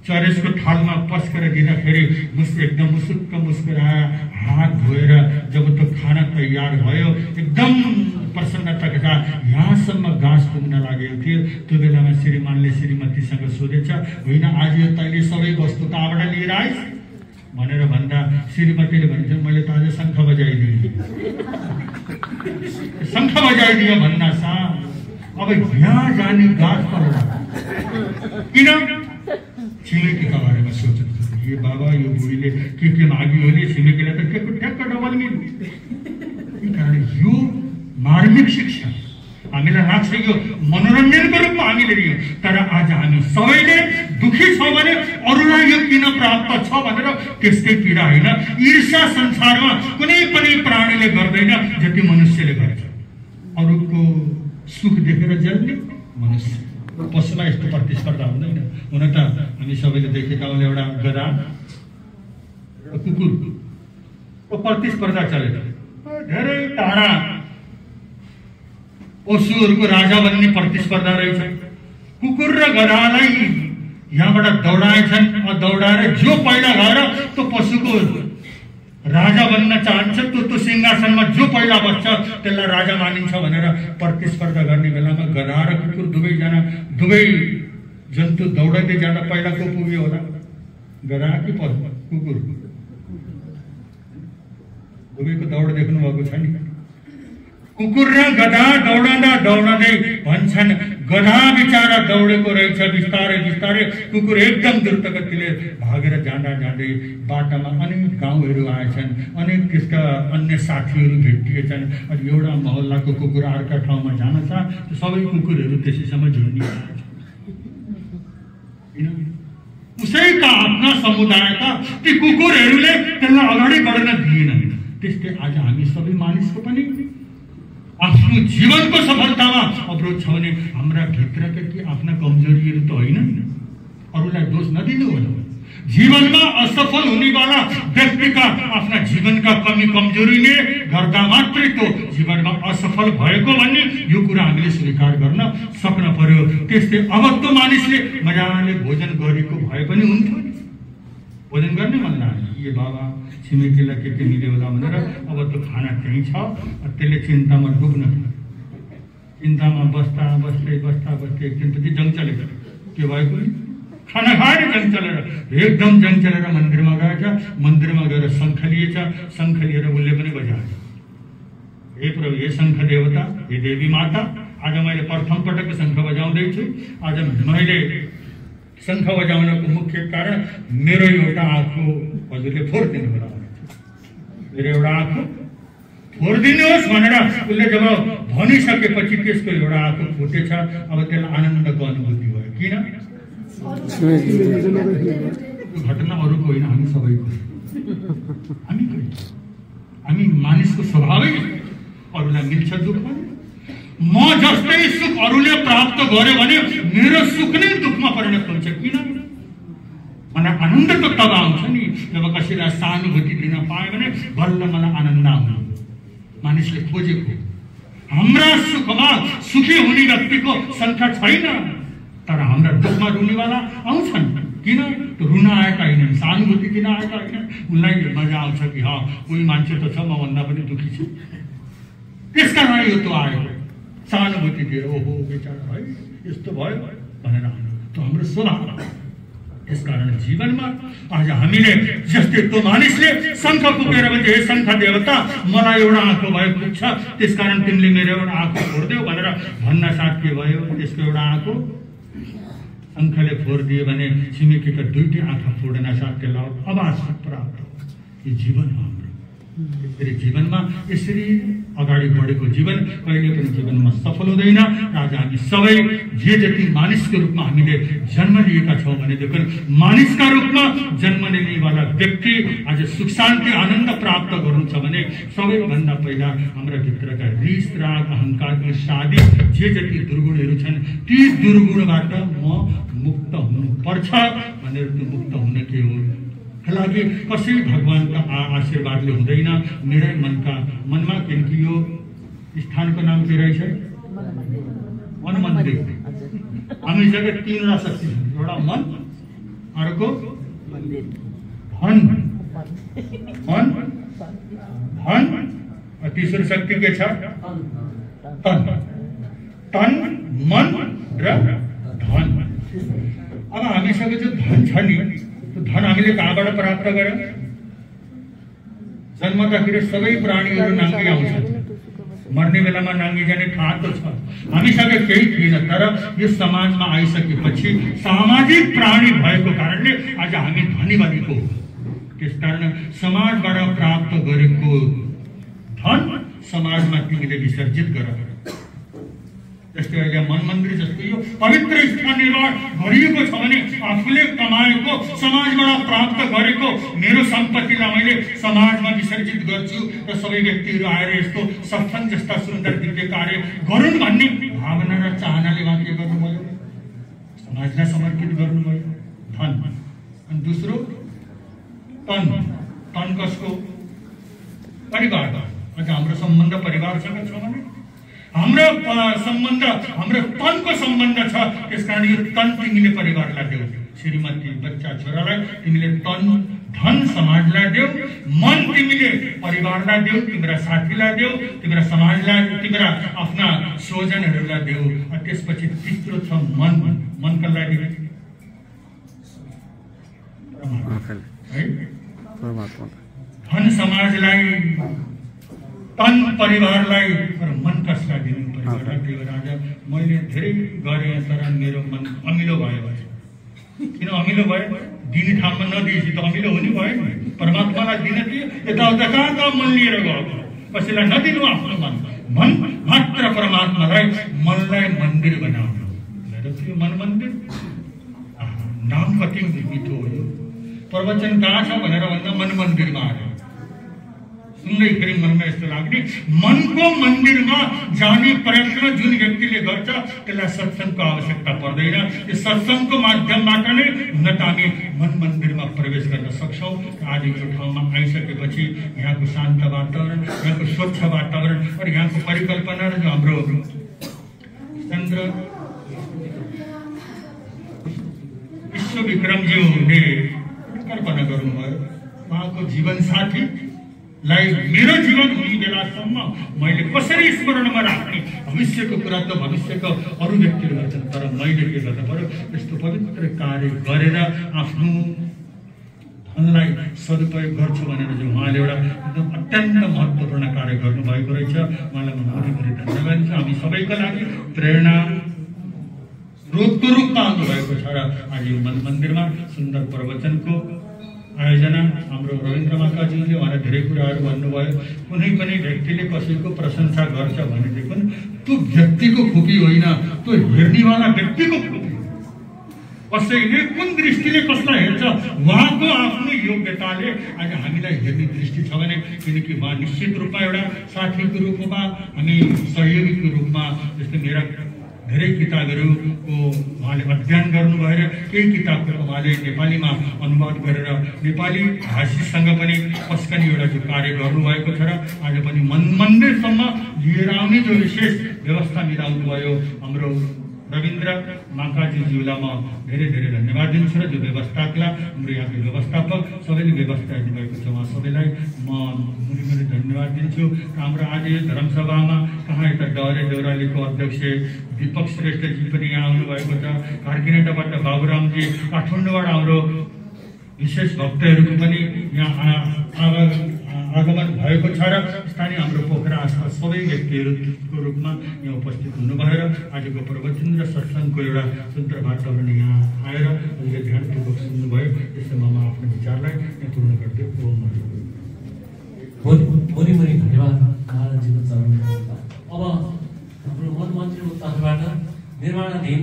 चरेसको थालमा पस्केर दिँदाखेरि एकदम मुसुक्क मुस्कुराएर हात धोएर जब त्यो खाना तयार भयो एकदम प्रसन्नताका साथ यहाँसम्म घाँस पुग्न लागेको थियो। त्यो बेलामा श्रीमानले श्रीमतीसँग सोधेछ, होइन आज तैँले सबै वस्तु कहाँबाट लिएर आइस भनेर भन्दा श्रीमतीले भन्छ, मैले त आज शङ्ख बजाइदिएँ। शङ्ख बजाइदिएँ भन्दा सा अब यहाँ जाने गाछ पर्ला किन? छिमेकीका बारेमा सोच्नु। ये बाबा यो बुढीले के माग्यो भने छिमेकीलाई त ठ्याक्क डबल मिल। कारण यो मार्मिक शिक्षा हामीलाई लाग्छ यो मनोरञ्जनको रूपमा हामीले लियौँ, तर आज हामी सबैले दुखी छौँ भने अरूलाई यो किन प्राप्त छ भनेर त्यसकै पीडा होइन। ईर्ष्या संसारमा कुनै पनि प्राणीले गर्दैन जति मनुष्यले गर्छ। अरूको सुख देखेर जल्ने मनुष्य। पशुमा यस्तो प्रतिस्पर्धा हुँदैन। हुन त हामी सबैले देखेका हौँ एउटा गधा कुकुरको प्रतिस्पर्धा चलेको धेरै टाढा पशुहरूको राजा बन्ने प्रतिस्पर्धा रहेछ। कुकुर र गधालाई यहाँबाट दौडाएछन्, दौडाएर जो पहिला गएर त्यो पशुको राजा बन्न चाहन्छ, त्यो सिंहासनमा जो पहिला बस्छ त्यसलाई राजा मानिन्छ भनेर प्रतिस्पर्धा गर्ने बेलामा गधा र कुकुर दुवै जन्तु दौडँदै जाँदा पहिला को पुग्यो होला? गधा कि कुकुर? दुवैको दौड देख्नु भएको छ नि। कुकुर र गधा दौडँदै भन्छन् गधा बिचारा दौडेको रहेछ बिस्तारै बिस्तारै, कुकुर एकदम द्रुत गतिले भागेर जाँदै बाटामा अनेक गाउँहरू आएछन्, अनेक त्यसका अन्य साथीहरू भेटिएछन्। अनि एउटा मोहल्लाको कुकुर अर्का ठाउँमा जान छ, सबै कुकुरहरू त्यसैसम्म झुन्डिए। उसैका आफ्ना समुदायका ती कुकुरहरूले त्यसलाई अगाडि बढ्न दिएनन्। त्यस्तै आज हामी सबै मानिसको पनि आफ्नो जीवनको सफलतामा अवरोध छ भने हाम्रा भित्रका के आफ्ना कमजोरीहरू त होइन। अरूलाई दोष नदिनु होला। जीवनमा असफल हुनेवाला व्यक्तिका आफ्ना जीवनका कमी कमजोरीले गर्दा मात्रै त्यो जीवनमा असफल भएको भन्ने यो कुरा हामीले स्वीकार गर्न सक्न पर्यो। त्यस्तै अब त्यो मानिसले मजाले भोजन गरेको भए पनि हुन्थ्यो, भोजन गर्ने मन लाग्यो। ये बाबा छिमेकीलाई के मिल्यो होला भनेर अब त्यो खाना त्यहीँ छ, त्यसले चिन्तामा डुब्न थाल्यो। चिन्तामा बस्दा एक दिनपछि जङ चलेको के भएको नि खाना खाएर जङ चलेर एकदम जङ चलेर मन्दिरमा गएछ। मन्दिरमा गएर शङ्ख लिएछ, शङ्ख लिएर उसले पनि बजाएछ, हे प्रभु, हे शङ्ख देवता, हे देवी माता, आज मैले प्रथम पटक शङ्ख बजाउँदैछु। आज मैले शङ्ख बजाउनको मुख्य कारण मेरो एउटा आँखो हजुरले फोडिदिनु होला, मेरो एउटा आँखो फोडिदिनुहोस् भनेर उसले जब भनिसकेपछि त्यसको एउटा आँखो फुटेछ। अब त्यसलाई आनन्दको अनुभूति भयो। किन? घटना अरूको होइन, हामी सबैको। हामी मानिसको स्वभावै अरूलाई मिल्छ दुःख। म जस्तै सुख अरूले प्राप्त गर्यो भने मेरो सुख नै दुःखमा परिणत हुन्छ। किन? मलाई आनन्द त तब आउँछ नि जब कसैलाई सहानुभूति दिन पायो भने बल्ल मलाई आनन्द आउँछ। मानिसले खोजेको हाम्रा सुखमा सुखी हुने व्यक्तिको सङ्ख्या छैन, तर हाम्रा दुःखमा रुनेवाला आउँछन्। किन? रुन आएका होइनन्, सहानुभूति किन आएका होइनन्। उनलाई मजा आउँछ कि कोही मान्छे त छ मभन्दा पनि दुःखी छ, त्यसका लागि यो त आयो सहानुभूति दिएर, ओहो बेचारा है यस्तो भयो भनेर त्यो हाम्रो स्वभाव। यसकारण जीवनमा आज हामीले जस्तै त्यो मानिसले शङ्ख फुकेर भन्छ, हे शङ्ख देवता, मलाई एउटा आँखो भयो पुग्छ, त्यसकारण तिमीले मेरो एउटा आँखो फोडिदेऊ भनेर भन्न साथ के भयो? त्यसको एउटा आँखो शङ्खले फोडिदियो भने छिमेकीका दुईटै आँखा फोड्न साथ त्यसलाई आवाज प्राप्त हो। यो जीवन हो हाम्रो। यसरी जीवनमा यसरी अगाडि बढेको जीवन कहिले पनि जीवनमा सफल हुँदैन। आज हामी सबै जे जति मानिसको रूपमा हामीले जन्म लिएका छौँ भनेदेखि मानिसका रूपमा जन्म लिनेवाला व्यक्ति आज सुख शान्ति आनन्द प्राप्त गर्नु छ भने सबैभन्दा पहिला हाम्रा भित्रका रिस राग अहङ्कार ईर्ष्यादि जे जति दुर्गुणहरू छन् ती दुर्गुणबाट म मुक्त हुनुपर्छ भनेर त्यो मुक्त हुन के हो लागि कसै भगवानका आशीर्वादले हुँदैन। मेरै मनमा किनकि यो स्थानको नाम के रहेछ? मन मन्दिर। हामी जगत तीनवटा शक्ति छन्, एउटा मन, अर्को धन मन धन, तेस्रो शक्ति के छ तन। तन मन र धन। अब हामीसँग जो धन छ नि, त्यो धन हामीले कहाँबाट प्राप्त गर्यौं? जन्मदाखेरि सबै प्राणीहरू नाङ्गी आउँछन्, मर्ने बेलामा नाङ्गी जाने ठाउँ त छ। हामीसँग केही थिएन, तर यो समाजमा आइसकेपछि सामाजिक प्राणी भएको कारणले आज हामी धनी बनेको। त्यसकारण समाजबाट प्राप्त गरेको धन समाजमा तिमीले विसर्जित गर। जस्तै अहिले मन मन्दिर जस्तो यो पवित्र स्थान निर्माण गरिएको छ भने आफूले कमाएको समाजबाट प्राप्त गरेको मेरो सम्पत्तिलाई मैले समाजमा विसर्जित गर्छु र सबै व्यक्तिहरू आएर यस्तो सत्संग जस्ता सुन्दर दिव्य कार्य गरून् भन्ने भावना र चाहनाले उहाँ के गर्नुभयो? समाजलाई समर्पित गर्नुभयो धन। अनि दोस्रो तन। तन कसको? परिवार। आज हाम्रो सम्बन्ध परिवारसँग छ भने हाम्रो सम्बन्ध हाम्रो तनको सम्बन्ध छ। त्यसकारण यो तन तिमीले परिवारलाई देऊ, श्रीमती बच्चा छोरालाई तिमीले तन धन समाजलाई देऊ, मन तिमीले परिवारलाई देऊ, तिम्रो साथीलाई देऊ, तिम्रो समाजलाई, तिम्रो आफ्ना स्वजनहरूलाई देऊ। अनि त्यसपछि तेस्रो छ मन। मन कसलाई दिने? परमात्मा। धन समाजलाई, तन परिवारलाई, तर मन कसलाई दिनु? परिवारलाई दियो। राजा मैले धेरै गरेँ तर मेरो मन अमिलो भयो। किन अमिलो भयो? दिने ठाउँमा नदिएपछि त अमिलो हुने भयो नि। परमात्मालाई दिन दियो, यताउता कहाँ मन लिएर गयो। कसैलाई नदिनु आफ्नो मन। मन मात्र परमात्मालाई, मनलाई मन्दिर बनाउनु। त्यो मन मन्दिर नाम कति मिठो हो। यो प्रवचन कहाँ छ भनेर भन्दा मन मन्दिरमा आयो। सुन्दैखेरि मनमा यस्तो लाग्ने, मनको मन्दिरमा जाने प्रयत्न जुन व्यक्तिले गर्छ त्यसलाई सत्सङ्गको आवश्यकता पर्दैन। यो सत्सङ्गको माध्यमबाट नै हुन त हामी मन मन्दिरमा प्रवेश गर्न सक्छौँ। आज यो ठाउँमा आइसकेपछि यहाँको शान्त वातावरण, यहाँको स्वच्छ वातावरण र यहाँको परिकल्पना र जो हाम्रो चन्द्र विश्वविक्रमज्यूले कल्पना गर्नुभयो, उहाँको जीवन साथी लाई मेरो जीवन हुने बेलासम्म मैले कसरी स्मरणमा राख्ने? भविष्यको कुरा त भविष्यको अरू व्यक्तिले गर्छन्, तर मैले के गर्नु पर्यो? यस्तो पवित्र कार्य गरेर आफ्नो धनलाई सदुपयोग गर्छु भनेर जो उहाँले एउटा एकदम अत्यन्त महत्त्वपूर्ण कार्य गर्नुभएको रहेछ। उहाँलाई म भरि धन्यवाद दिन्छु। हामी सबैको लागि प्रेरणा स्रोतको रूपमा आउनुभएको छ र आज यो मन मन्दिरमा सुन्दर प्रवचनको आयोजना हाम्रो रविन्द्र माकाजीले उहाँले धेरै कुराहरू भन्नुभयो। कुनै पनि व्यक्तिले कसैको प्रशंसा गर्छ भनेदेखि त्यो व्यक्तिको खुबी होइन, त्यो हेर्नेवाला व्यक्तिको खुबी। कसैले कुन दृष्टिले कसलाई हेर्छ उहाँको आफ्नो योग्यताले आज हामीलाई हेर्ने दृष्टि छ भने, किनकि उहाँ निश्चित रूपमा एउटा साथीको रूपमा, हामी सहयोगीको रूपमा, जस्तै मेरा धेरै किताबहरूको उहाँले अध्ययन गर्नुभएर केही किताबको उहाँले नेपालीमा अनुवाद गरेर नेपाली भाषीसँग पनि पस्कने एउटा जो कार्य गर्नुभएको छ र आज पनि मन मन्दिरसम्म लिएर आउने जो विशेष व्यवस्था मिलाउनु भयो हाम्रो रविन्द्र माकाजीज्यूलाई म धेरै धेरै धन्यवाद दिन्छु र जो व्यवस्थाकलाई हाम्रो यहाँको व्यवस्थापक सबैले व्यवस्था दिनुभएको छ उहाँ सबैलाई म मुनि धन्यवाद दिन्छु। हाम्रो आज यो धर्मसभामा कहाँ यता डरे देउरालीको अध्यक्ष दीपक श्रेष्ठजी पनि यहाँ आउनुभएको छ, कार्कीनेटाबाट बाबुरामजी, काठमाडौँबाट हाम्रो विशेष भक्तहरूको पनि यहाँ आगमन भएको छ र स्थानीय हाम्रो पोखरा आसपास सबै व्यक्तिहरूको रूपमा यहाँ उपस्थित हुनुभयो र आजको प्रवचन र सत्सङ्गको एउटा सुन्दर वातावरण यहाँ आएर उनले ध्यानपूर्वक सुन्नुभयो। त्यसैमा म आफ्नो विचारलाई यहाँ पूर्ण गर्दै भोलि धन्यवाद महाराजीको चरणमा। अब हाम्रो मन मन्दिरको तर्फबाट निर्माणाधीन